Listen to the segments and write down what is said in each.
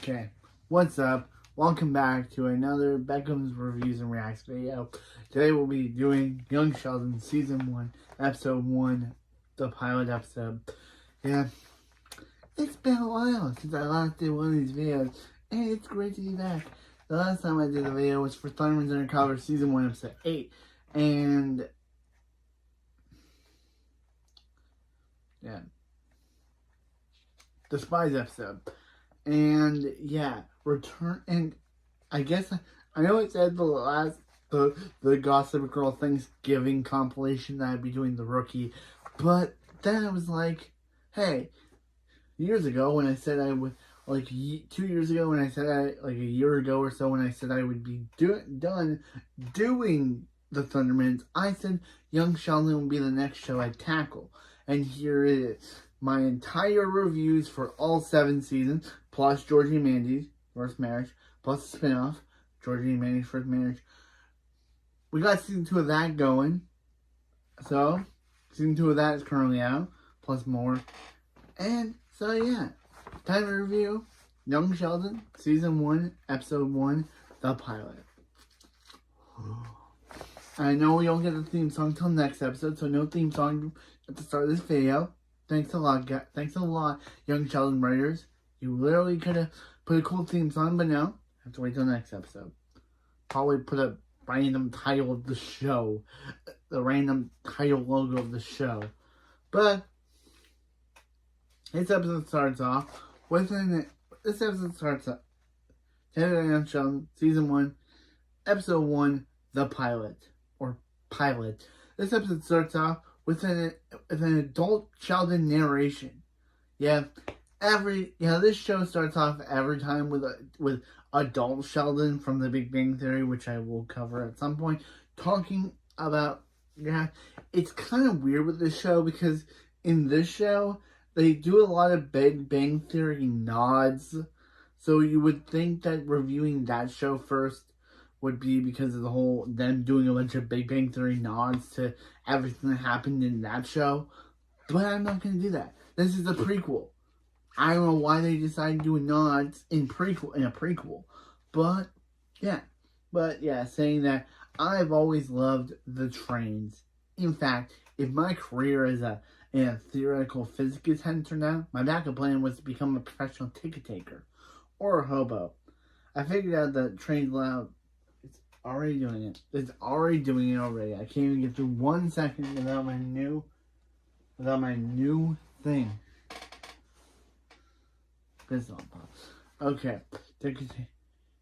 Okay, what's up? Welcome back to another Beckham's Reviews and Reacts video. Today we'll be doing Young Sheldon Season 1, Episode 1, the pilot episode. Yeah, it's been a while since I last did one of these videos, and it's great to be back. The last time I did a video was for Thunderman's Undercover Season 1, Episode 8, and yeah, the Spies episode. And yeah, return, and I guess I know it said the Gossip Girl Thanksgiving compilation that I'd be doing the Rookie, but then I was like, hey, years ago when I said I would, like 2 years ago when I said like a year ago or so when I said I would be done doing the Thundermans, I said Young Sheldon would be the next show I'd tackle, and here it is. My entire reviews for all 7 seasons, plus Georgie and Mandy's First Marriage, plus the spinoff, Georgie and Mandy's First Marriage. We got season 2 of that going. So, season 2 of that is currently out, plus more. And, so yeah, time to review Young Sheldon, Season 1, Episode 1, the pilot. I know we don't get the theme song till next episode, so no theme song at the start of this video. Thanks a lot, guys. Thanks a lot, Young Sheldon writers. You literally could have put a cool theme song, but no. Have to wait till next episode. Probably put a random title of the show. The random title logo of the show. But, this episode starts off with Young Sheldon, Season 1, Episode 1, the pilot. Or pilot. This episode starts off with an adult Sheldon narration. Yeah, this show starts off every time with adult Sheldon from The Big Bang Theory, which I will cover at some point, talking about, it's kind of weird with this show because in this show, they do a lot of Big Bang Theory nods, so you would think that reviewing that show first would be because of them doing a bunch of Big Bang Theory nods to everything that happened in that show. But I'm not going to do that. This is a prequel. I don't know why they decided to do nods in a prequel. But yeah, saying that I've always loved the trains. In fact, if my career as a theoretical physics had turned out, my backup plan was to become a professional ticket taker. Or a hobo. I figured out that trains allow... Already doing it. It's already doing it already. I can't even get through 1 second without my new thing. This on pause. Okay.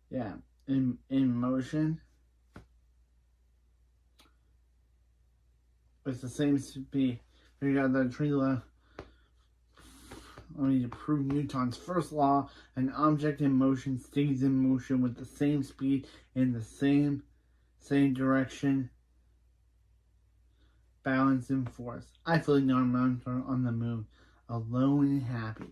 Yeah. In motion. It's the same speed. Figured out that tree law. I need to prove Newton's first law. An object in motion stays in motion with the same speed in the same direction, balance and force. I feel on the moon, alone and happy.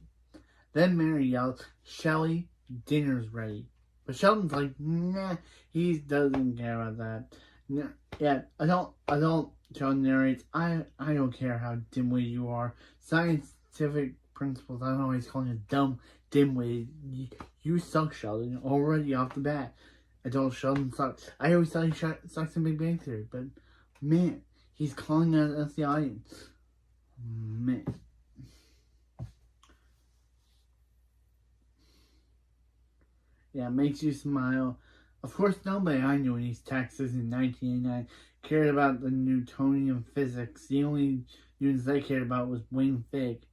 Then Mary yells, "Shelly, dinner's ready." But Sheldon's like, nah, he doesn't care about that. No, yeah, adult Sheldon narrates, I don't care how dimwitted you are. Scientific principles, I don't always call you dumb dimwitted. You suck, Sheldon, already off the bat. Adult Sheldon sucks. I always thought he sucks in Big Bang Theory, but man, he's calling out us the audience. Man. Yeah, makes you smile. Of course, nobody I knew in East Texas in 1989 cared about the Newtonian physics. The only news they cared about was Wayne Fig.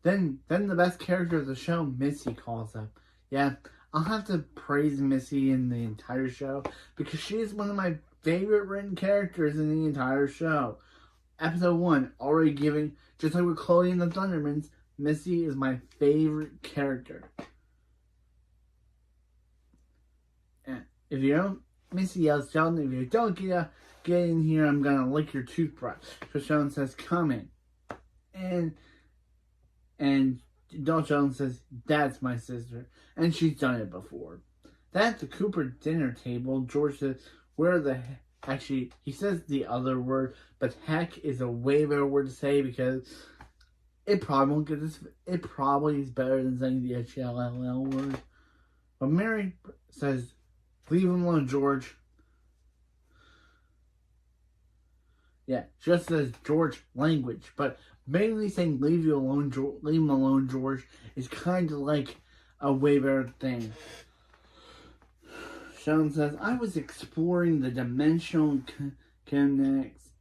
Then the best character of the show, Missy, calls up. Yeah, I'll have to praise Missy in the entire show because she is one of my favorite written characters in the entire show. Episode 1, already giving, just like with Chloe and the Thundermans, Missy is my favorite character. And if you don't, Missy yells, Sheldon, if you don't get in here, I'm gonna lick your toothbrush. So Sheldon says, come in. And Adult Sheldon says, that's my sister. And she's done it before. Then at the Cooper dinner table, George says, where the heck? Actually, he says the other word, but heck is a way better word to say because it probably won't get this. It probably is better than saying the HLLL word. But Mary says, leave him alone, George. Yeah, just says George language, but mainly saying leave him alone, George, is kind of like a way better thing. Sheldon says, I was exploring the dimensional connects,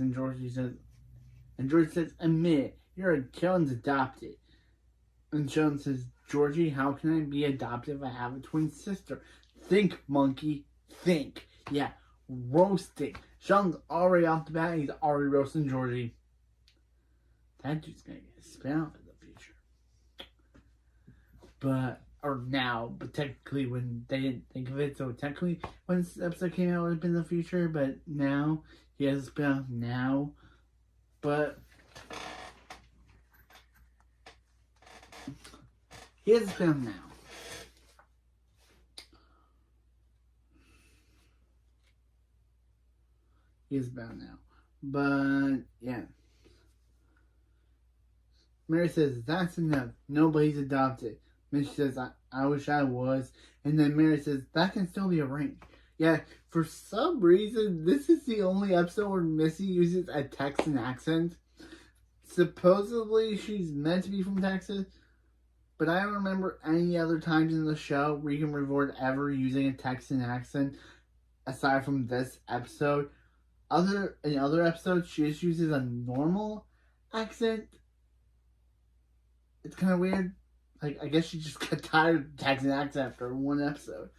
and George says, admit, Sheldon's adopted. And Sheldon says, Georgie, how can I be adopted if I have a twin sister? Think, monkey, think. Yeah, roasting. Sheldon's already off the bat, he's already roasting Georgie. That dude's gonna get spit out in the future. But technically when they didn't think of it, so technically when this episode came out it would have been the future, but now he has a spin-off now. But he has a spin-off now. He is bound now. But yeah. Mary says, that's enough. Nobody's adopted. Mitch says, I wish I was. And then Mary says, that can still be arranged. Yeah, for some reason, this is the only episode where Missy uses a Texan accent. Supposedly, she's meant to be from Texas. But I don't remember any other times in the show Regan Reward ever using a Texan accent. Aside from this episode. In other episodes, she just uses a normal accent. It's kind of weird. Like, I guess she just got tired of the Texan accent after one episode.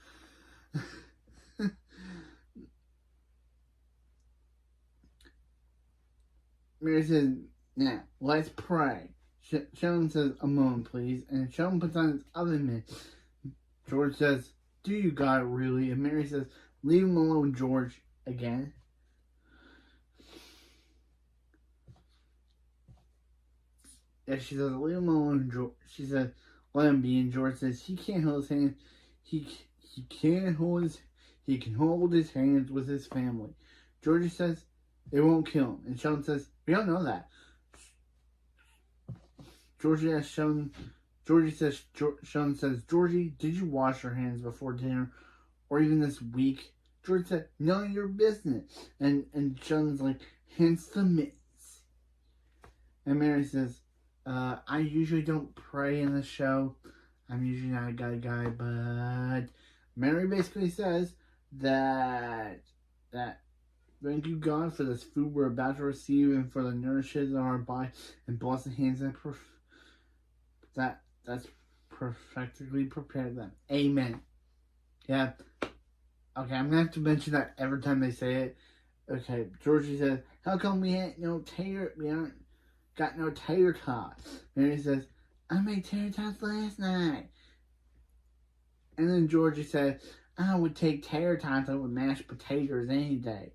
Mary says, now, let's pray. Sheldon says, a moment, please. And Sheldon puts on his oven mitt. George says, do you got it, really? And Mary says, leave him alone, George. Again. Yeah, she says, leave him alone, George. She says, let him be. And George says, he can't hold his hand. He can hold his hands with his family. Georgie says, it won't kill him. And Sheldon says, we don't know that. Sheldon says, Georgie, did you wash your hands before dinner? Or even this week? George said, none of your business. And Sheldon's like, hence the mitts. And Mary says, I usually don't pray in the show. I'm usually not a God guy, but Mary basically says that thank you, God, for this food we're about to receive and for the nourishes of our body and bless the hands that's perfectly prepared them. Amen. Yeah. Okay, I'm gonna have to mention that every time they say it. Okay, Georgie says, how come we ain't got no tater tots? Mary says, I made tater tots last night. And then Georgie said, I would take tater tots over mashed potatoes any day.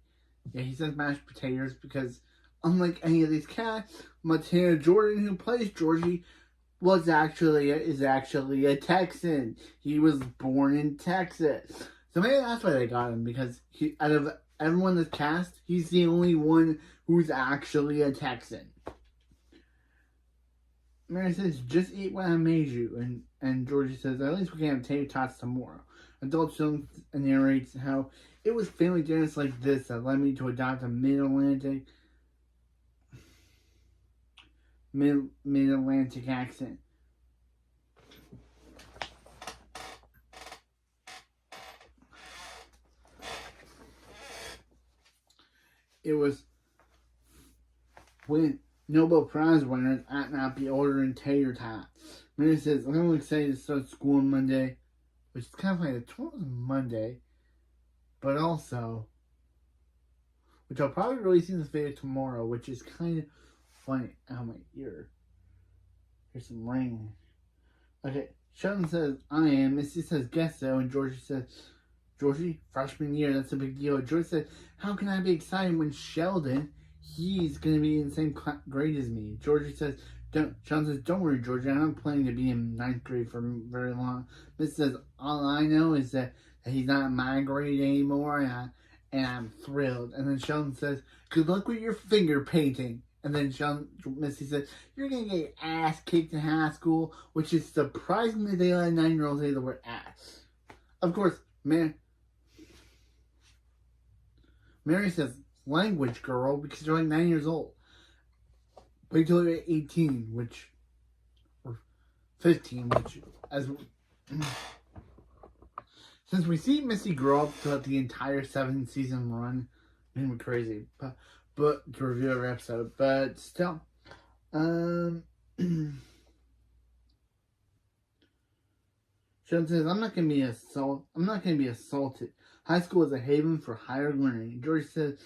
Yeah, he says mashed potatoes because unlike any of these cats, Montana Jordan, who plays Georgie, is actually a Texan. He was born in Texas. So maybe that's why they got him, because out of everyone in the cast, he's the only one who's actually a Texan. Mary says, just eat what I made you. And Georgie says, at least we can have tater tots tomorrow. Adult Sheldon narrates how it was family dinners like this that led me to adopt a mid-Atlantic accent. It was when Nobel Prize winners ought not be ordering tater tots. Mary says, I'm excited to start school on Monday, which is kind of like tomorrow's Monday, but also, which I'll probably release in this video tomorrow, which is kind of funny. Oh, my ear. Here's some rain. Okay, Sheldon says, I am. Missy says, guess so. And Georgie says, Georgie, freshman year, that's a big deal. George said, how can I be excited when Sheldon, he's going to be in the same grade as me? Georgie says, Sheldon says, don't worry, Georgie, I'm not planning to be in 9th grade for very long. Missy says, all I know is that he's not in my grade anymore, and I'm thrilled. And then Sheldon says, good luck with your finger painting. And then Missy said, "You're going to get your ass kicked in high school," which is surprising that they let a 9-year-old say the word ass. Of course, Mary says, "Language, girl," because you're like 9 years old. Wait till you're 18, or 15, since we see Missy grow up throughout the entire 7-season run, man, we're crazy, but to review every episode, but still, Sheldon says, I'm not gonna be assaulted. High school is a haven for higher learning. George says,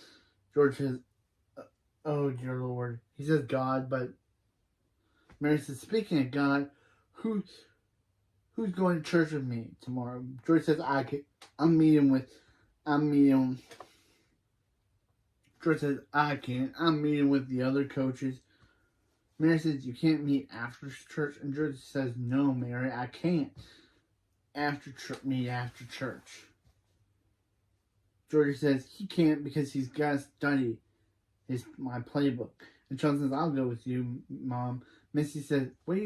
oh dear Lord. He says God, but Mary says, speaking of God, who's going to church with me tomorrow? George says, I'm meeting. George says, I can't. I'm meeting with the other coaches. Mary says, you can't meet after church. And George says, no, Mary, I can't meet after church. George says, he can't because he's got to study my playbook. And Sheldon says, I'll go with you, Mom. Missy says, why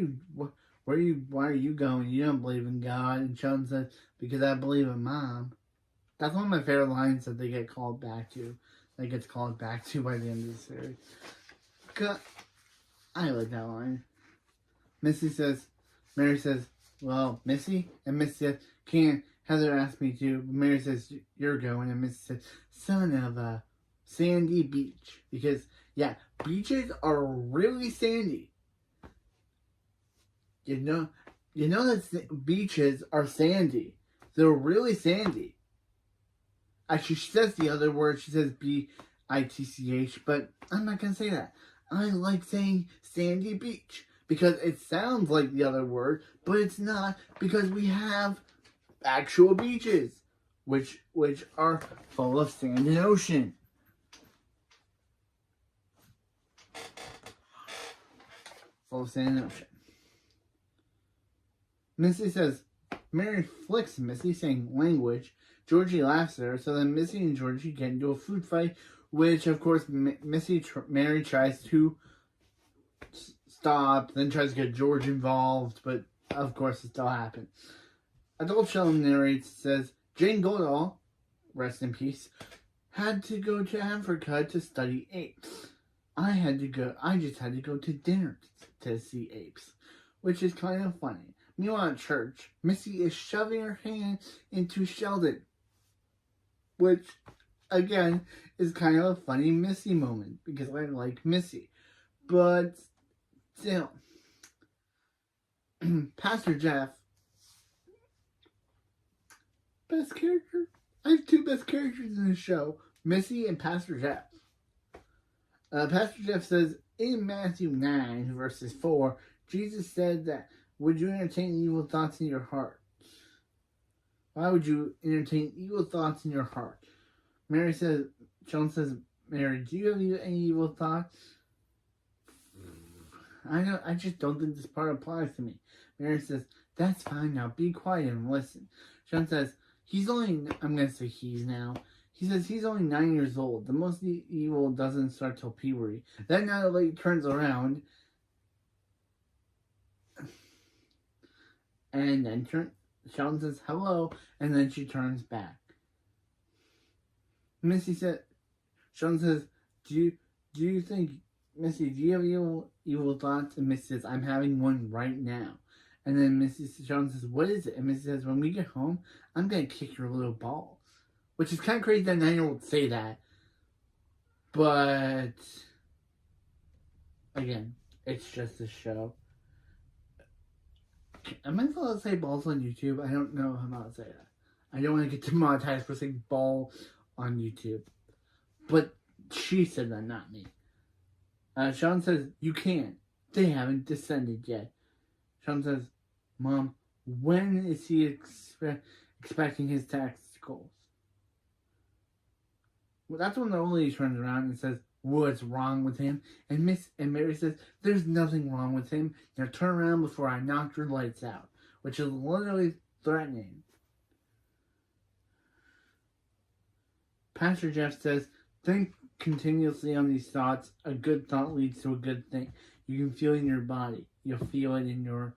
are you going? You don't believe in God. And Sheldon says, because I believe in Mom. That's one of my favorite lines that they get called back to. That gets called back to by the end of the series. I like that line. Mary says, well, Missy? And Missy says, can't. Heather asked me to. Mary says, you're going. And Missy says, son of a sandy beach. Because, yeah, beaches are really sandy. You know that beaches are sandy. They're really sandy. Actually, she says the other word. She says B-I-T-C-H, but I'm not going to say that. I like saying sandy beach because it sounds like the other word, but it's not, because we have actual beaches, which are full of sand and ocean. Full of sand and ocean. Missy says, Mary flicks Missy, saying language. Georgie laughs at her, so then Missy and Georgie get into a food fight, which, of course, Mary tries to stop, then tries to get George involved, but, of course, it still happens. Adult Sheldon narrates, says, Jane Goodall, rest in peace, had to go to Africa to study apes. I just had to go to dinner to see apes, which is kind of funny. Meanwhile, at church, Missy is shoving her hand into Sheldon, which, again, is kind of a funny Missy moment, because I like Missy. But, still, Pastor Jeff, best character? I have two best characters in the show, Missy and Pastor Jeff. Pastor Jeff says, in Matthew 9, verses 4, Jesus said that, would you entertain evil thoughts in your heart? Why would you entertain evil thoughts in your heart? Sheldon says, Mary, do you have any evil thoughts? I just don't think this part applies to me. Mary says, that's fine now, be quiet and listen. Sheldon says, I'm going to say he's now. He says he's only 9 years old. The most evil doesn't start till puberty. Then now the lady turns around, and then Sheldon says hello, and then she turns back. Sheldon says, do you think, Missy, do you have evil thoughts? And Missy says, I'm having one right now. And then Sheldon says, what is it? And Missy says, when we get home, I'm going to kick your little balls. Which is kind of crazy that a 9-year-old would say that. But, again, it's just a show. Am I supposed to say balls on YouTube? I don't know how to say that. I don't want to get demonetized for saying ball on YouTube. But she said that, not me. Sean says, you can't. They haven't descended yet. Sean says, Mom, when is he expecting his testicles? Well, that's when the old lady turns around and says, what's wrong with him? And Mary says, there's nothing wrong with him. Now turn around before I knock your lights out. Which is literally threatening. Pastor Jeff says, thank continuously on these thoughts, a good thought leads to a good thing. You can feel it in your body. You'll feel it in your,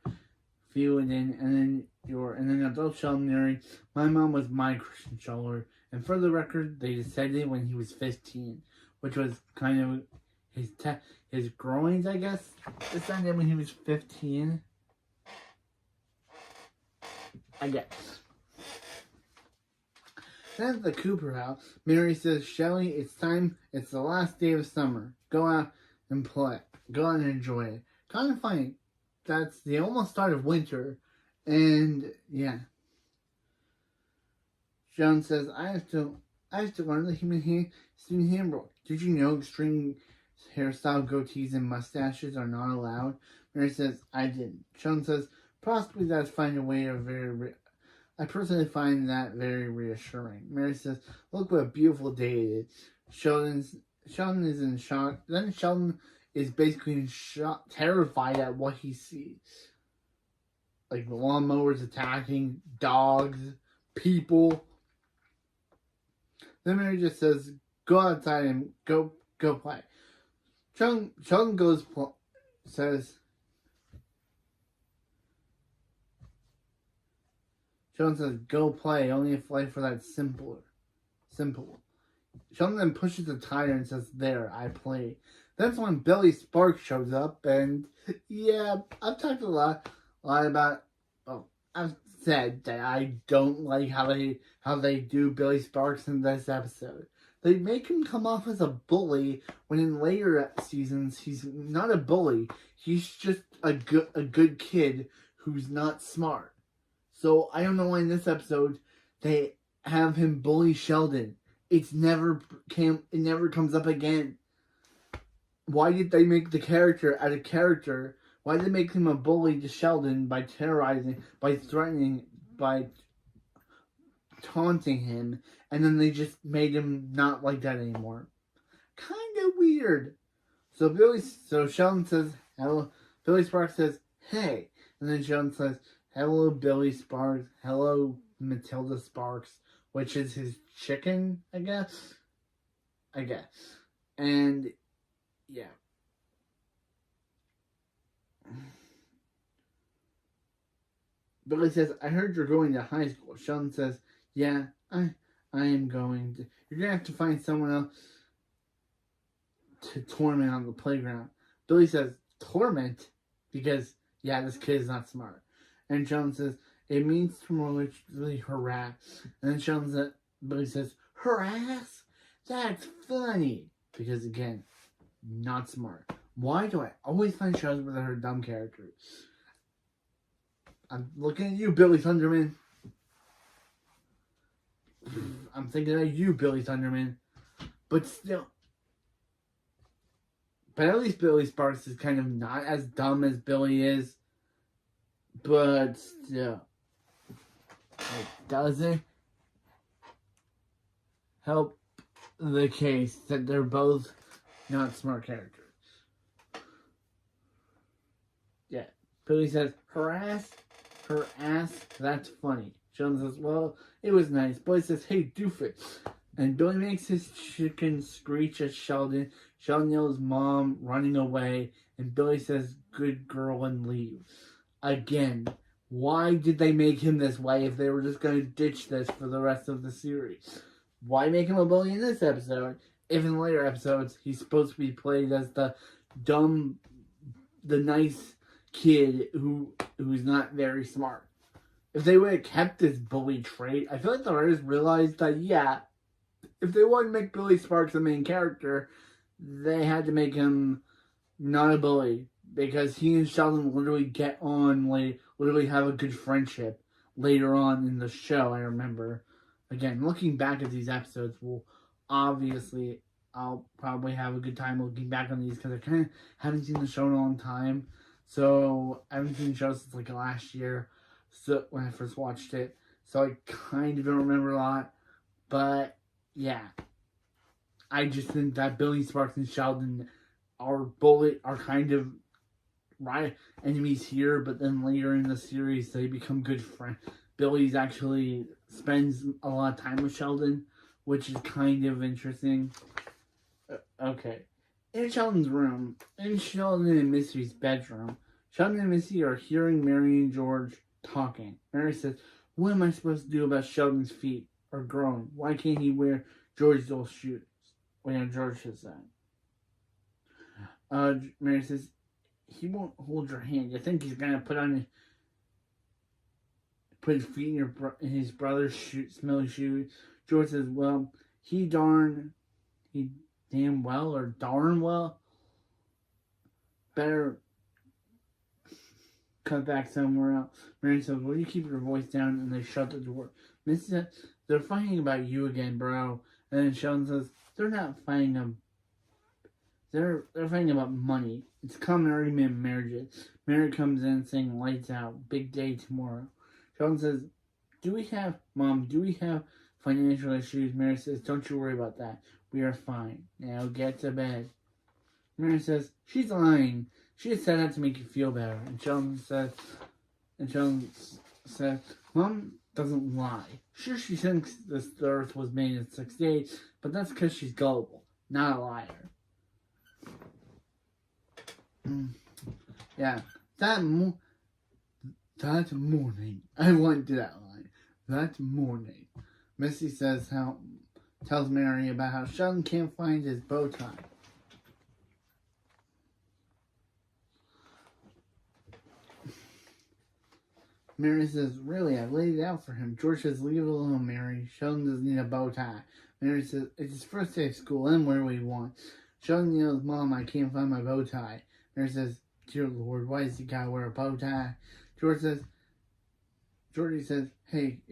and then adult Sheldon narrates, my mom was my Christian shoulder. And for the record, they decided it when he was 15, which was kind of his groins, I guess, decided when he was 15. I guess. Then at the Cooper house, Mary says, Shelley, it's time. It's the last day of summer. Go out and play. Go out and enjoy it. Kind of funny. That's the almost start of winter. And, yeah. Sheldon says, I have to learn the human handbook. Did you know extreme hairstyle, goatees, and mustaches are not allowed? Mary says, I didn't. Sheldon says, possibly that's find a way of I personally find that very reassuring. Mary says, look what a beautiful day it is. Sheldon is in shock. Then Sheldon is basically in shock, terrified at what he sees. Like lawnmowers attacking, dogs, people. Then Mary just says, go outside and go play. Sheldon says, go play, only if life were that simple. Sheldon then pushes the tire and says, there, I play. That's when Billy Sparks shows up, and yeah, I've talked a lot about, I've said that I don't like how they do Billy Sparks in this episode. They make him come off as a bully, when in later seasons, he's not a bully. He's just a good kid who's not smart. So, I don't know why in this episode, they have him bully Sheldon. It never comes up again. Why did they make the character out of character? Why did they make him a bully to Sheldon by terrorizing, by threatening, by taunting him, and then they just made him not like that anymore? Kind of weird. So Sheldon says, hello. Billy Sparks says, hey. And then Sheldon says, hello, Billy Sparks. Hello, Matilda Sparks, which is his chicken, I guess. And, yeah. Billy says, I heard you're going to high school. Sheldon says, yeah, I am going to. You're going to have to find someone else to torment on the playground. Billy says, torment? Because, yeah, this kid is not smart. And Sheldon says, it means to maliciously harass. And then Billy says, harass? That's funny. Because, again, not smart. Why do I always find shows where there are dumb characters? I'm looking at you, Billy Thunderman. I'm thinking of you, Billy Thunderman. But still. But at least Billy Sparks is kind of not as dumb as Billy is. But still. It doesn't help the case that they're both not smart characters. Yeah. Billy says, harass her ass, that's funny. Sheldon says, well, it was nice. Billy says, hey, doofus. And Billy makes his chicken screech at Sheldon. Sheldon yells, mom, running away. And Billy says, good girl, and leaves. Again, why did they make him this way if they were just going to ditch this for the rest of the series? Why make him a bully in this episode if in later episodes he's supposed to be played as the dumb, the nice kid who's not very smart? If they would have kept this bully trait, I feel like the writers realized that, yeah, if they wanted to make Billy Sparks the main character, they had to make him not a bully. Because he and Sheldon literally get on, like, literally have a good friendship later on in the show, I remember. Again, looking back at these episodes, I'll probably have a good time looking back on these because I kind of haven't seen the show in a long time. So, I haven't seen the show since, like, last year, so when I first watched it. So, I kind of don't remember a lot. But, yeah. I just think that Billy Sparks and Sheldon are kind of enemies here, but then later in the series they become good friends. Billy's actually spends a lot of time with Sheldon, which is kind of interesting. Okay. In Sheldon's room, in Sheldon and Missy's bedroom, Sheldon and Missy are hearing Mary and George talking. Mary says, "What am I supposed to do about Sheldon's feet are growing? Why can't he wear George's old shoes?" When George says that. Mary says, "He won't hold your hand. You think he's gonna put his feet in his brother's smelly shoes?" George says, "Well, he damn well or darn well better cut back somewhere else." Mary says, "Will you keep your voice down?" And they shut the door. Missy says, "They're fighting about you again, bro." And then Sheldon says, "They're not fighting them. They're fighting about money. It's a common argument in marriages." Mary comes in saying, "Lights out. Big day tomorrow." Sheldon says, do we have financial issues?" Mary says, "Don't you worry about that. We are fine. Now get to bed." Mary says, "She's lying. She just said that to make you feel better." And Sheldon says, "Mom doesn't lie. Sure, she thinks this earth was made in 6 days, but that's because she's gullible, not a liar." Yeah, that morning, I went to that line. That morning, Missy tells Mary about how Sheldon can't find his bow tie. Mary says, "Really, I laid it out for him." George says, "Leave it alone, Mary. Sheldon doesn't need a bow tie." Mary says, "It's his first day of school, and where we want." Sheldon yells, "Mom, I can't find my bow tie." Mary says, "Dear Lord, why does he gotta wear a bow tie?" Georgie says, "Hey,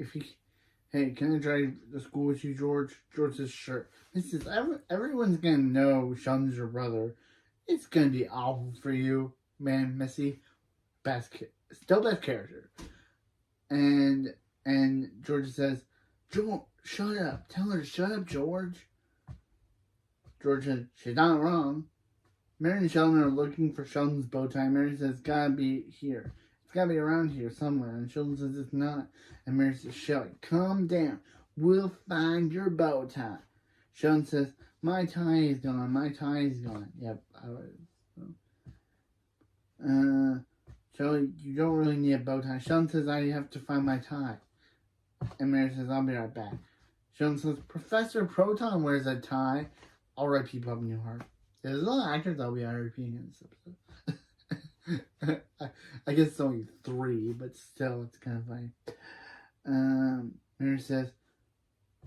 can I drive to school with you, George?" George says, "Sure." He says, "Everyone's gonna know Sheldon's your brother. It's gonna be awful for you, man, Missy. Still best character." And George says, "George, shut up. Tell her to shut up, George." George says, "She's not wrong." Mary and Sheldon are looking for Sheldon's bow tie. Mary says, "It's gotta be here. It's gotta be around here somewhere." And Sheldon says, "It's not." And Mary says, "Sheldon, calm down. We'll find your bow tie." Sheldon says, "My tie is gone. My tie is gone." Yep. Sheldon, "You don't really need a bow tie." Sheldon says, "I have to find my tie." And Mary says, "I'll be right back." Sheldon says, "Professor Proton wears a tie." I'll write people up in your heart. There's a lot of actors I'll be repeating in this episode. I guess it's only 3, but still, it's kind of funny. Mary says,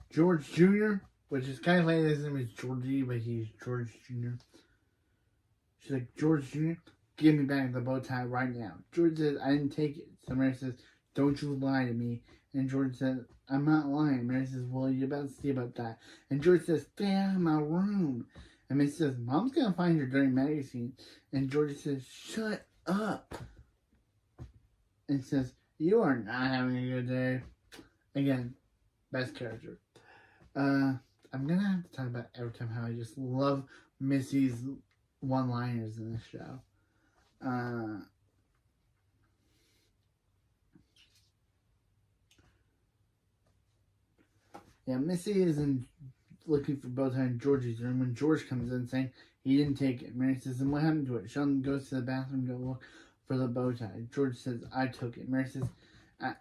"George Jr., which is kind of funny. His name is Georgie, but he's George Jr. She's like, "George Jr., give me back the bow tie right now." George says, "I didn't take it." So Mary says, "Don't you lie to me." And George says, "I'm not lying." Mary says, "Well, you're about to see about that." And George says, "Stay out of my room." And Mary says, "Mom's gonna find your dirty magazine." And George says, "Shut up." And says, "You are not having a good day." Again, best character. I'm gonna have to talk about every time how I just love Missy's one-liners in this show. Missy is looking for bow tie in Georgie's room when George comes in saying he didn't take it. Mary says, "And what happened to it?" Sheldon goes to the bathroom to go look for the bow tie. George says, "I took it." Mary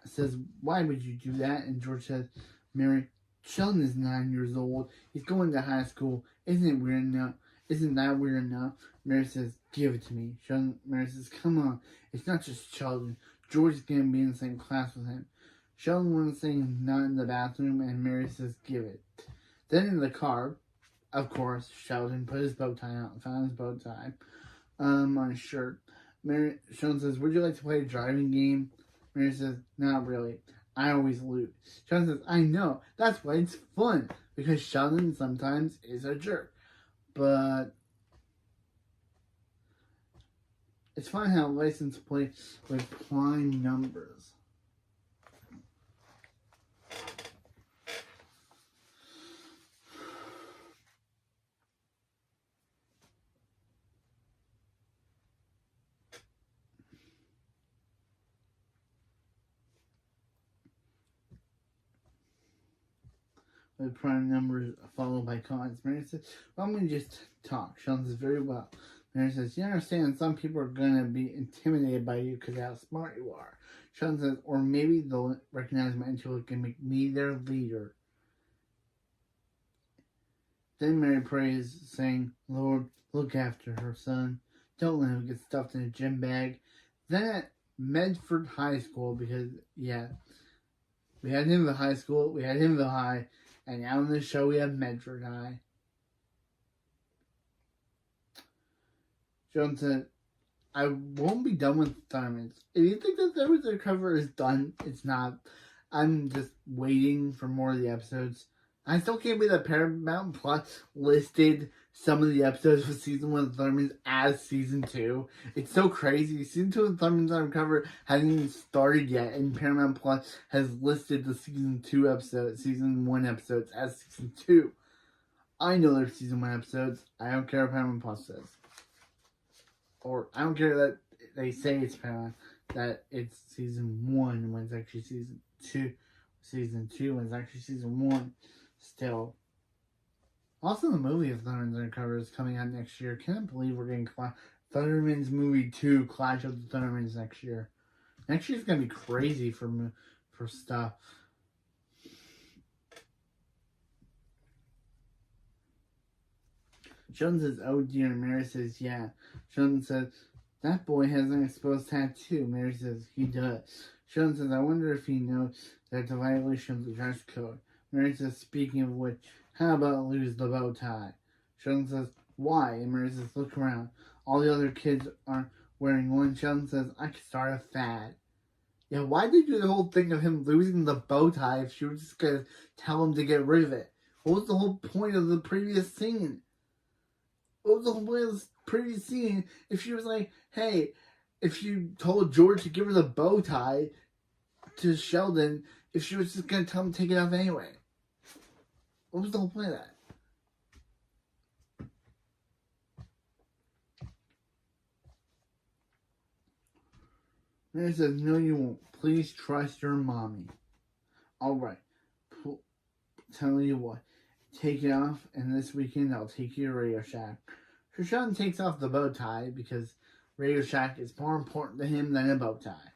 says, "Why would you do that?" And George says, "Mary, Sheldon is 9 years old. He's going to high school. Isn't that weird enough?" Mary says, "Give it to me." Mary says, "Come on. It's not just Sheldon. George is going to be in the same class with him." Sheldon wants to say not in the bathroom, and Mary says, "Give it." Then in the car, of course, Sheldon put his bow tie on, found his bow tie on his shirt. Sheldon says, "Would you like to play a driving game?" Mary says, "Not really. I always lose." Sheldon says, "I know. That's why it's fun, because Sheldon sometimes is a jerk. But it's fun how license plate with prime numbers." with prime numbers followed by cons. Mary says, why don't we just talk? Sheldon says, very well. Mary says, you understand some people are going to be intimidated by you because of how smart you are. Sheldon says, or maybe they'll recognize my intellect and make me their leader. Then Mary prays, saying, Lord, look after her son. Don't let him get stuffed in a gym bag. Then at Medford High School, because, yeah, we had him at high school, we had him at high, and now in this show we have Medford High. Jones said, I won't be done with Thurmans. If you think that Thurmans cover is done, it's not. I'm just waiting for more of the episodes. I still can't believe that Paramount Plus listed some of the episodes for season 1 of Thurmans as season 2. It's so crazy. Season 2 of Thurmans Undercover hasn't even started yet, and Paramount Plus has listed the season 2 episodes, season 1 episodes as season 2. I know they're season 1 episodes. I don't care what Paramount Plus says. Or I don't care that they say it's Paramount, that it's season 1 when it's actually season 2. Season 2 when it's actually season 1. Still. Also, the movie of Thurmans Undercover is coming out next year. Can't believe we're getting Thurmans movie 2, Clash of the Thurmans next year. Next year's gonna be crazy for stuff. Sheldon says, oh dear. Mary says, yeah. Sheldon says, that boy has an exposed tattoo. Mary says, he does. Sheldon says, I wonder if he knows that it's a violation of the dress code. Mary says, speaking of which, how about lose the bow tie? Sheldon says, why? And Mary says, look around. All the other kids are wearing one. Sheldon says, I could start a fad. Yeah, why did you do the whole thing of him losing the bow tie if she was just going to tell him to get rid of it? What was the whole point of the previous scene? What was the whole point of the previous scene if she was like, hey, if you told George to give her the bow tie to Sheldon, if she was just going to tell him to take it off anyway? What was the whole point of that? Mary says, no, you won't. Please trust your mommy. Alright. Tell you what. Take it off, and this weekend I'll take you to Radio Shack. So Sheldon takes off the bow tie because Radio Shack is more important to him than a bow tie.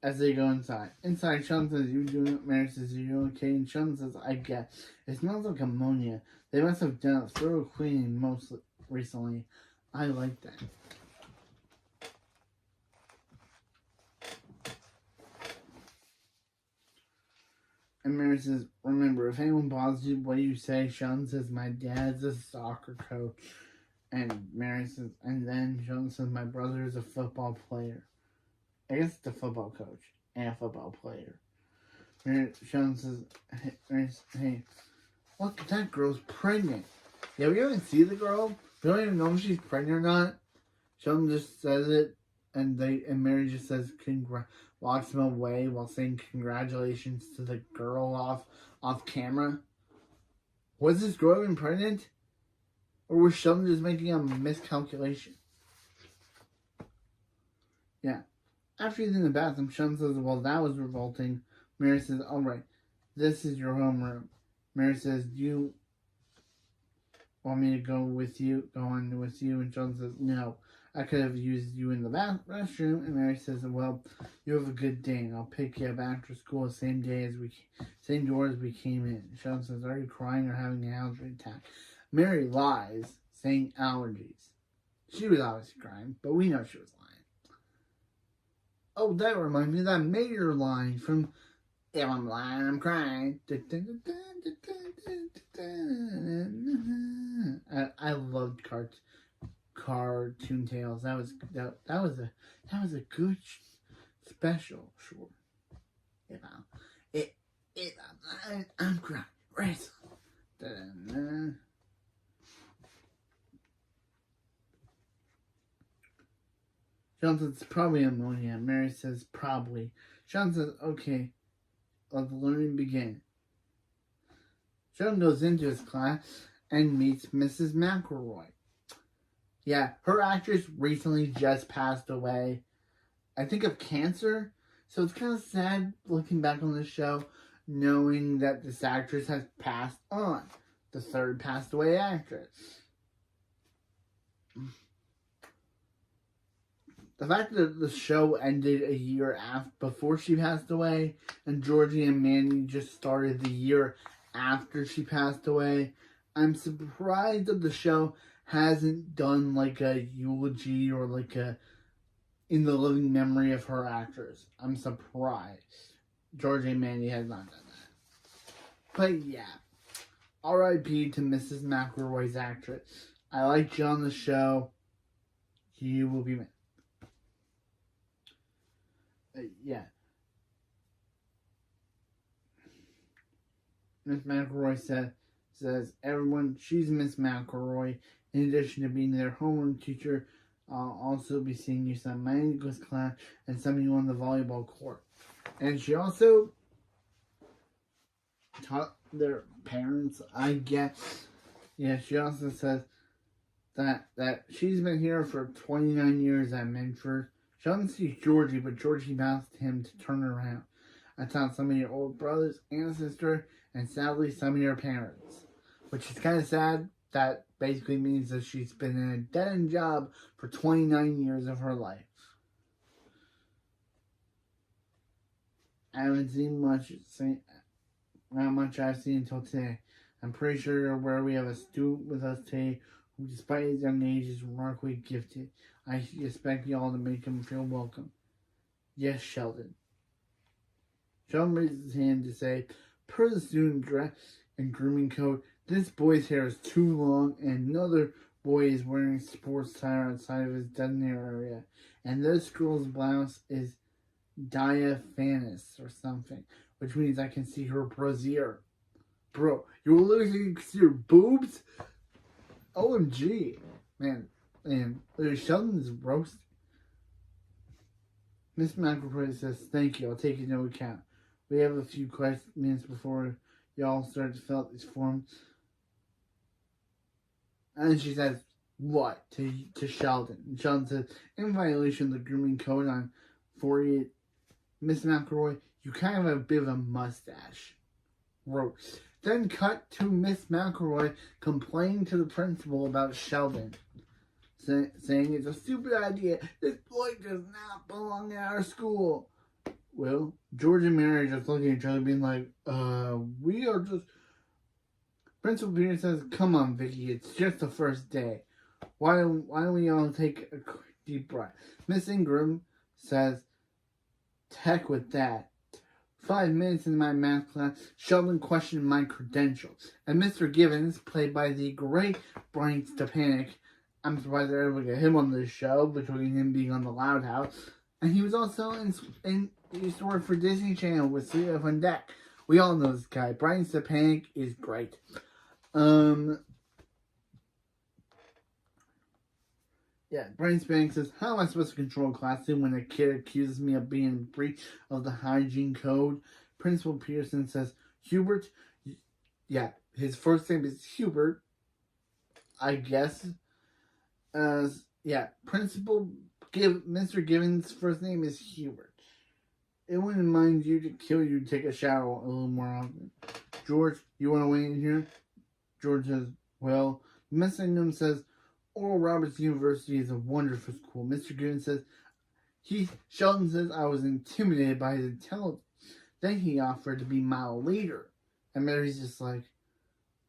As they go inside. Inside, Sheldon says, you doing it? Mary says, are you okay? And Sheldon says, I guess. It smells like ammonia. They must have done a thorough cleaning most recently. I like that. And Mary says, remember, if anyone bothers you, what do you say? Sheldon says, my dad's a soccer coach. And Mary says, and then Sheldon says, my brother is a football player. I guess it's a football coach and a football player. Sheldon says, hey, look, that girl's pregnant. Yeah, we don't even see the girl. We don't even know if she's pregnant or not. Sheldon just says it, and Mary just says, walks him away while saying congratulations to the girl off camera. Was this girl even pregnant? Or was Sheldon just making a miscalculation? Yeah. After he's in the bathroom, Sheldon says, well, that was revolting. Mary says, alright, this is your homeroom. Mary says, do you want me to go on with you? And Sheldon says, no, I could have used you in the restroom. And Mary says, well, you have a good day, and I'll pick you up after school the same door as we came in. Sheldon says, are you crying or having an allergy attack? Mary lies, saying allergies. She was obviously crying, but we know she was lying. Oh, that reminds me of that Mayor line from If I'm Lying, I'm Crying. I loved Cartoon Tales. That was a good special. Sure, if I'm lying, I'm crying. Right. Sheldon says, it's probably ammonia. Mary says, probably. Sheldon says, okay, let the learning begin. Sheldon goes into his class and meets Mrs. McElroy. Yeah, her actress recently just passed away. I think of cancer. So it's kind of sad looking back on this show. knowing that this actress has passed on. The third passed away actress. The fact that the show ended a year before she passed away, and Georgie and Mandy just started the year after she passed away, I'm surprised that the show hasn't done like a eulogy or like a in the living memory of her actress. I'm surprised Georgie and Mandy has not done that. But yeah, R.I.P. to Mrs. McElroy's actress. I liked you on the show. You will be missed. Yeah. Miss McElroy says, everyone, she's Miss McElroy. In addition to being their homeroom teacher, I'll also be seeing you some of my English class and some of you on the volleyball court. And she also taught their parents, I guess. Yeah, she also says that she's been here for 29 years at Medford. Sheldon sees Georgie, but Georgie asked him to turn around. I taught some of your old brothers and sister, and sadly some of your parents. Which is kind of sad. That basically means that she's been in a dead-end job for 29 years of her life. I haven't seen not much I've seen until today. I'm pretty sure you're aware we have a student with us today who, despite his young age, is remarkably gifted. I expect you all to make him feel welcome. Yes, Sheldon. Sheldon raises his hand to say, per the student dress and grooming code, this boy's hair is too long, and another boy is wearing sports attire outside of his designated area. And this girl's blouse is diaphanous or something, which means I can see her brassiere. Bro, you're literally see your boobs? OMG. Man, Sheldon's roasting. Miss McElroy says, thank you, I'll take it into account. We have a few minutes before y'all start to fill out these forms. And she says, what? To Sheldon. And Sheldon says, in violation of the grooming code on 48, Miss McElroy, you kind of have a bit of a mustache. Gross. Then cut to Miss McElroy complaining to the principal about Sheldon. Saying it's a stupid idea. This boy does not belong at our school. Well, George and Mary just looking at each other being like, we are just... Principal Peter says, come on, Vicky, it's just the first day. Why don't we all take a deep breath? Miss Ingram says, heck with that. 5 minutes in my math class, Sheldon questioned my credentials. And Mr. Givens, played by the great Brian Stepanek, I'm surprised they're able to get him on this show, between him being on the Loud House. And he was also he used to work for Disney Channel with Sweet Life on Deck. We all know this guy. Brian Stepanek is great. Yeah, Brian Stepanek says, how am I supposed to control a classroom when a kid accuses me of being in breach of the hygiene code? Principal Pearson says, Hubert, yeah, his first name is Hubert, I guess. Yeah, Mr. Givens' first name is Hubert. It wouldn't mind you to kill you to take a shower a little more often. George, you want to wait in here? George says, well, Miss Ingham says, Oral Roberts University is a wonderful school. Mr. Givens says, Sheldon says I was intimidated by his intelligence. Then he offered to be my leader. And Mary's just like,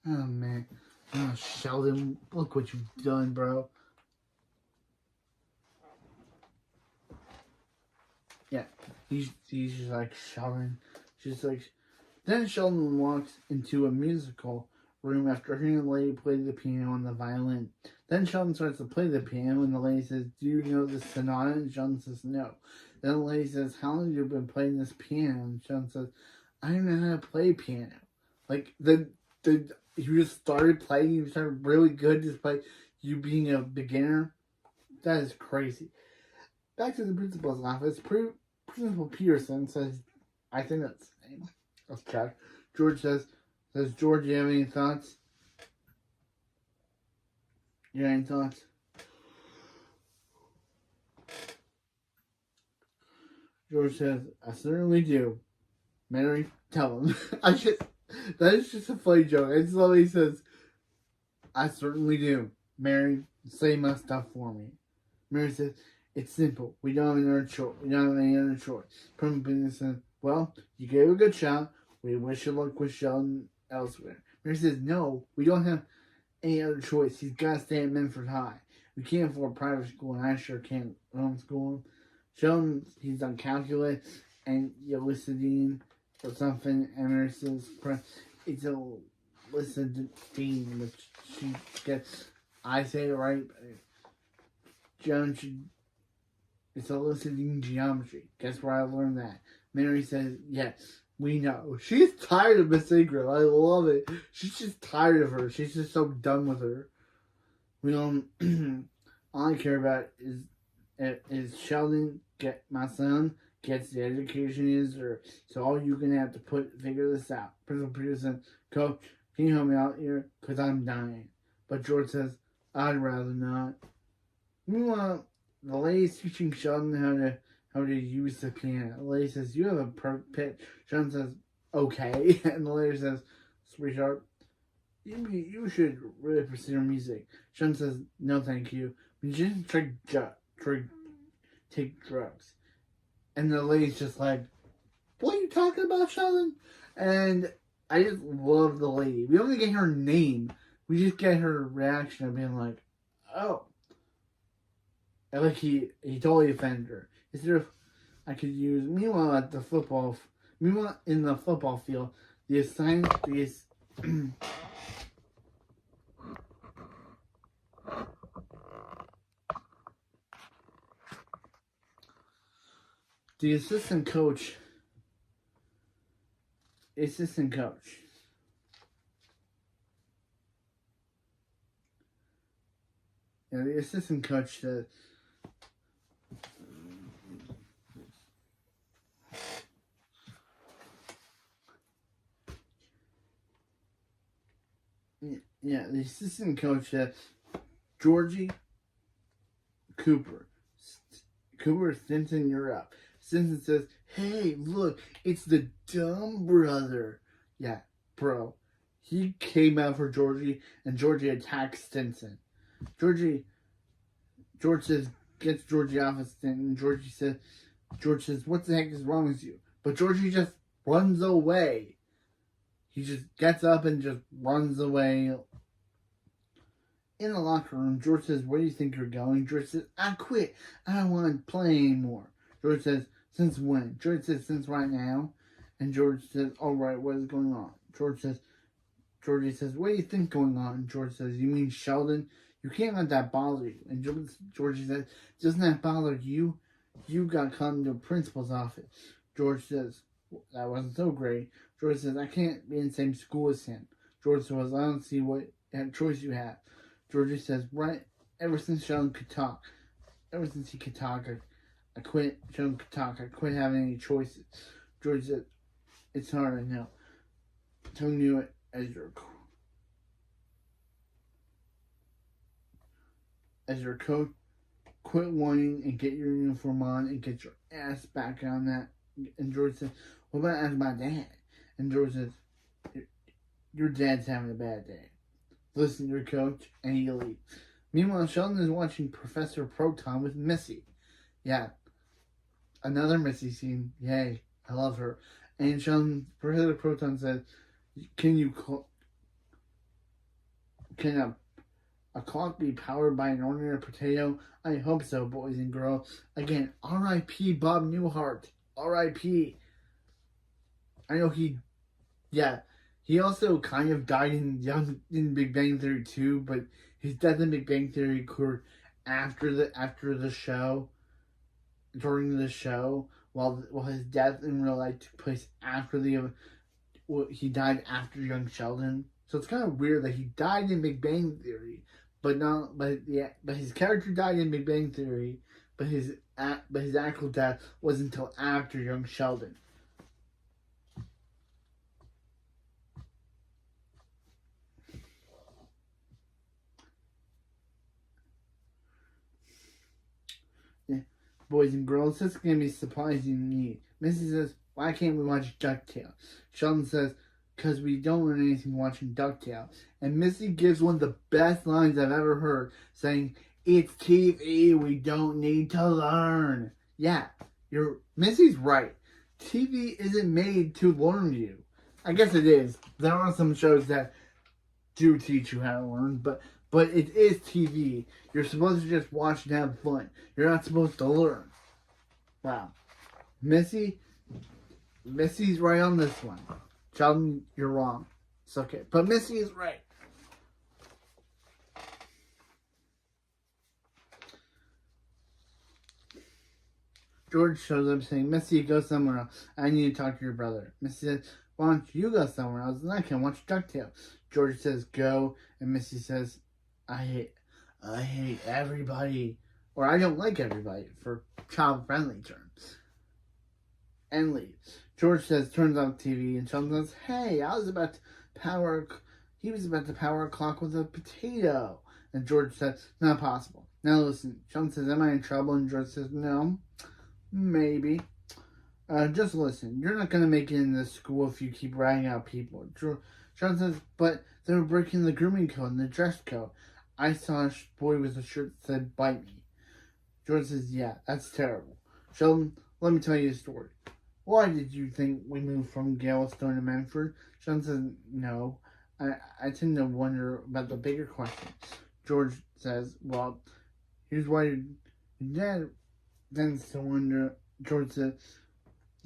oh man, oh Sheldon, look what you've done, bro. Yeah, he's just like Sheldon. She's like, then Sheldon walks into a musical room after hearing the lady play the piano and the violin. Then Sheldon starts to play the piano and the lady says, do you know this sonata? And Sheldon says, no. Then the lady says, how long have you been playing this piano? And Sheldon says, I don't know how to play piano. Like, you just started playing, you started really good despite you being a beginner? That is crazy. Back to the principal's office, Principal Peterson says, I think that's the name. Let's check. George says, George, you have any thoughts? You have any thoughts? George says, I certainly do. Mary, tell him. That is just a funny joke. It's literally says, I certainly do. Mary, say my stuff for me. Mary says, it's simple. We don't have another choice. We don't have any other choice. Permanent says, well, you gave a good shot. We wish you luck with Sheldon elsewhere. Mary says, no, we don't have any other choice. He's got to stay at Menford High. We can't afford private school, and I sure can't homeschool him. Sheldon, he's done calculus and Euclidean or something, and Mary says, it's a Euclidean, which she gets, I say it right, but John should, it's a Euclidean geometry. Guess where I learned that? Mary says, yes, we know. She's tired of Miss Ingrid. I love it. She's just tired of her. She's just so done with her. We don't, all I care about is Sheldon, my son, gets the education he deserves. So all you're going to have to figure this out. Principal Peterson, Coach, can you help me out here? Because I'm dying. But George says, I'd rather not. Meanwhile, the lady's teaching Sheldon how to use the piano. The lady says, you have a perfect pitch. Sheldon says, okay. And the lady says, sweetheart, you should really pursue music. Sheldon says, no thank you. You shouldn't take drugs. And the lady's just like, what are you talking about, Sheldon? And I just love the lady. We don't even get her name. We just get her reaction of being like, oh. And like he totally offended her. Instead of, I could use, meanwhile in the football field, the assistant coach. Yeah, the assistant coach said, the assistant coach said, Georgie, Cooper, Stinson, you're up. Stinson says, hey, look, it's the dumb brother. Yeah, bro. He came out for Georgie, and Georgie attacks Stinson. George says, gets Georgie off of Stinson. George says, what the heck is wrong with you? But Georgie just runs away. He just gets up and just runs away. In the locker room, George says, where do you think you're going? George says, I quit. I don't want to play anymore. George says, since when? George says, since right now. And George says, all right, what is going on? Georgie says, what do you think going on? George says, you mean Sheldon? You can't let that bother you. And Georgie says, doesn't that bother you? You got come to the principal's office. George says, that wasn't so great. George says, I can't be in the same school as him. George says, I don't see what choice you have. Georgie says, right, ever since Sheldon could talk, I quit. Sheldon could talk. I quit having any choices. George said, it's hard, I know. Telling you it as your coach, quit whining and get your uniform on and get your ass back on that. And George said, what about asking my dad? And George says, your dad's having a bad day. Listen to your coach, and he leaves. Meanwhile, Sheldon is watching Professor Proton with Missy. Yeah, another Missy scene. Yay, I love her. And Professor Proton says, can a clock be powered by an ordinary potato? I hope so, boys and girls. Again, R.I.P. Bob Newhart. R.I.P. I know he also kind of died in Big Bang Theory too, but his death in Big Bang Theory occurred after the show, during the show, while his death in real life took place after he died after young Sheldon. So it's kind of weird that he died in Big Bang Theory, but his character died in Big Bang Theory, but his actual death wasn't until after young Sheldon. Boys and girls, this is going to be surprising to me. Missy says, why can't we watch DuckTales? Sheldon says, because we don't learn anything watching DuckTales. And Missy gives one of the best lines I've ever heard, saying, it's TV, we don't need to learn. Yeah, Missy's right. TV isn't made to learn you. I guess it is. There are some shows that do teach you how to learn, but it is TV. You're supposed to just watch and have fun. You're not supposed to learn. Wow. Missy's right on this one. Sheldon, you're wrong. It's okay. But Missy is right. George shows up saying, Missy, go somewhere else. I need to talk to your brother. Missy says, why don't you go somewhere else and I can watch DuckTales? George says, go. And Missy says, I hate everybody. Or I don't like everybody, for child-friendly terms. And leaves. George says, turns off the TV, and Sheldon says, hey, he was about to power a clock with a potato. And George says, not possible. Now listen, Sheldon says, am I in trouble? And George says, no, maybe. Just listen, you're not going to make it in this school if you keep ratting out people. Sheldon says, but they were breaking the grooming code and the dress code. I saw a boy with a shirt that said, bite me. George says, yeah, that's terrible. Sheldon, let me tell you a story. Why did you think we moved from Galveston to Medford? Sheldon says, no. I tend to wonder about the bigger question. George says, well, here's why your dad tends to wonder. George says,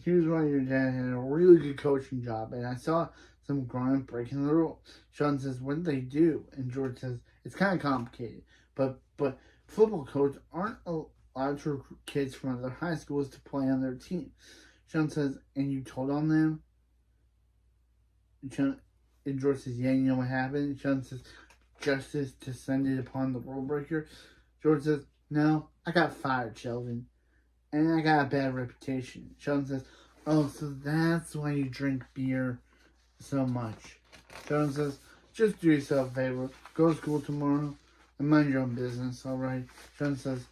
here's why your dad had a really good coaching job, and I saw some grown-up breaking the rules. Sheldon says, what did they do? And George says, it's kind of complicated, but football coaches aren't allowed to recruit kids from other high schools to play on their team. Sheldon says, and you told on them? And George says, yeah, you know what happened? Sheldon says, justice descended upon the rule breaker. George says, no, I got fired, Sheldon. And I got a bad reputation. Sheldon says, oh, so that's why you drink beer so much. Sheldon says, just do yourself a favor. Go to school tomorrow and mind your own business, alright? Sheldon says,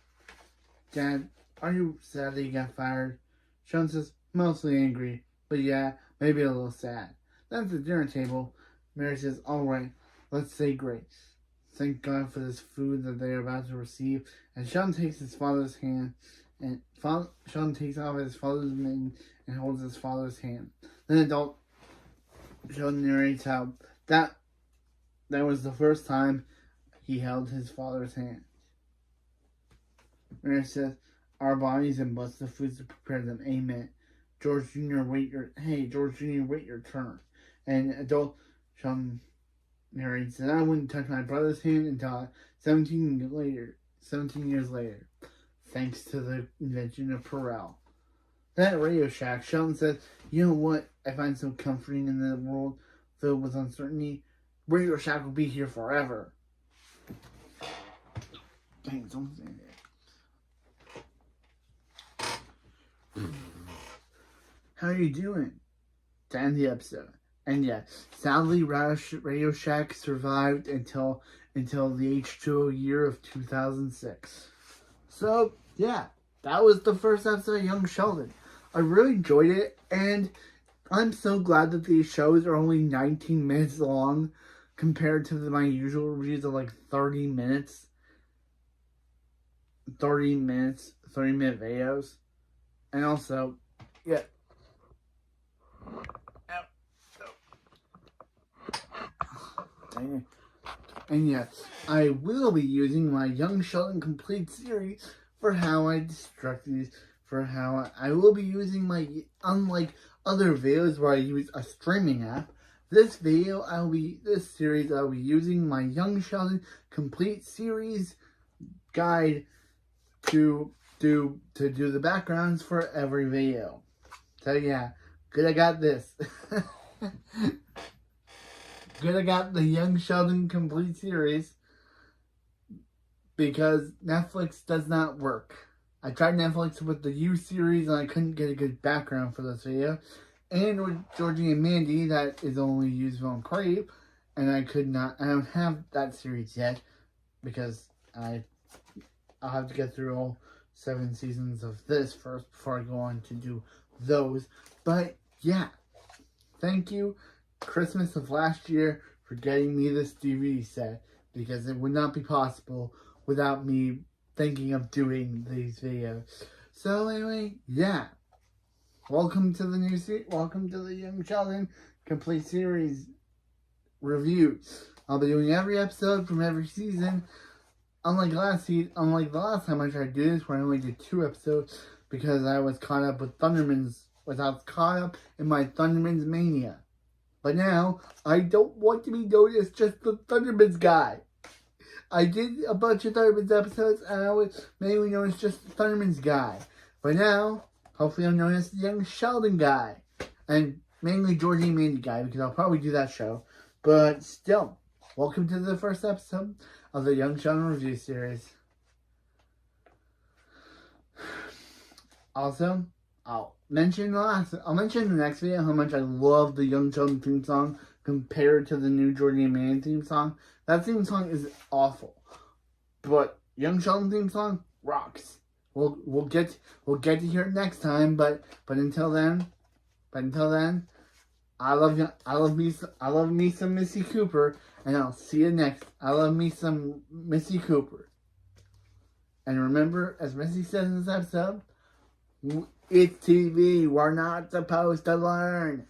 Dad, are you sad that you got fired? Sheldon says, mostly angry, but yeah, maybe a little sad. Then at the dinner table, Mary says, alright, let's say grace. Thank God for this food that they are about to receive. And Sheldon takes his father's hand, and Sheldon takes off his father's mitten and holds his father's hand. Then adult Sheldon narrates how that was the first time he held his father's hand. Mary says, our bodies and bless the foods to prepare them. Amen. George Jr., wait your turn. And adult Sheldon narrates that I wouldn't touch my brother's hand until 17 years later, thanks to the invention of Perel. Then at Radio Shack, Sheldon says, you know what I find so comforting in the world filled with uncertainty? Radio Shack will be here forever. Dang, don't say that. How are you doing? To end the episode. And yeah, sadly, Radio Shack survived until the H2O year of 2006. So, yeah, that was the first episode of Young Sheldon. I really enjoyed it, and I'm so glad that these shows are only 19 minutes long compared to my usual reviews of like 30 minute videos. And also, yeah. And yes, I will be using my Young Sheldon Complete series for how I destruct these. I will be using my, unlike other videos where I use a streaming app, this series I'll be using my Young Sheldon Complete series guide to do the backgrounds for every video. So yeah, good I got this. Good I got the Young Sheldon Complete series because Netflix does not work. I tried Netflix with the U series and I couldn't get a good background for this video. And with Georgie and Mandy, that is only used on Crave, and I don't have that series yet because I'll have to get through all 7 seasons of this first before I go on to do those. But yeah, thank you, Christmas of last year, for getting me this DVD set, because it would not be possible without me thinking of doing these videos. So anyway, yeah. Welcome to the new series. Welcome to the Young Sheldon complete series review. I'll be doing every episode from every season. Unlike the last time I tried to do this, where I only did 2 episodes because I was caught up with Thundermans. Caught up in my Thundermans mania. But now I don't want to be known as just the Thundermans guy. I did a bunch of Thundermans episodes, and I was mainly known as just the Thundermans guy. But now, hopefully, I'm known as the Young Sheldon guy, and mainly Georgie and Mandy guy, because I'll probably do that show. But still, welcome to the first episode of the Young Sheldon review series. Also, I'll mention in the next video how much I love the Young Sheldon theme song compared to the new Georgie and Mandy theme song. That theme song is awful, but Young Sheldon theme song rocks. We'll get to hear it next time. But until then, I love me some Missy Cooper, and I'll see you next. I love me some Missy Cooper. And remember, as Missy says in this episode, it's TV. We're not supposed to learn.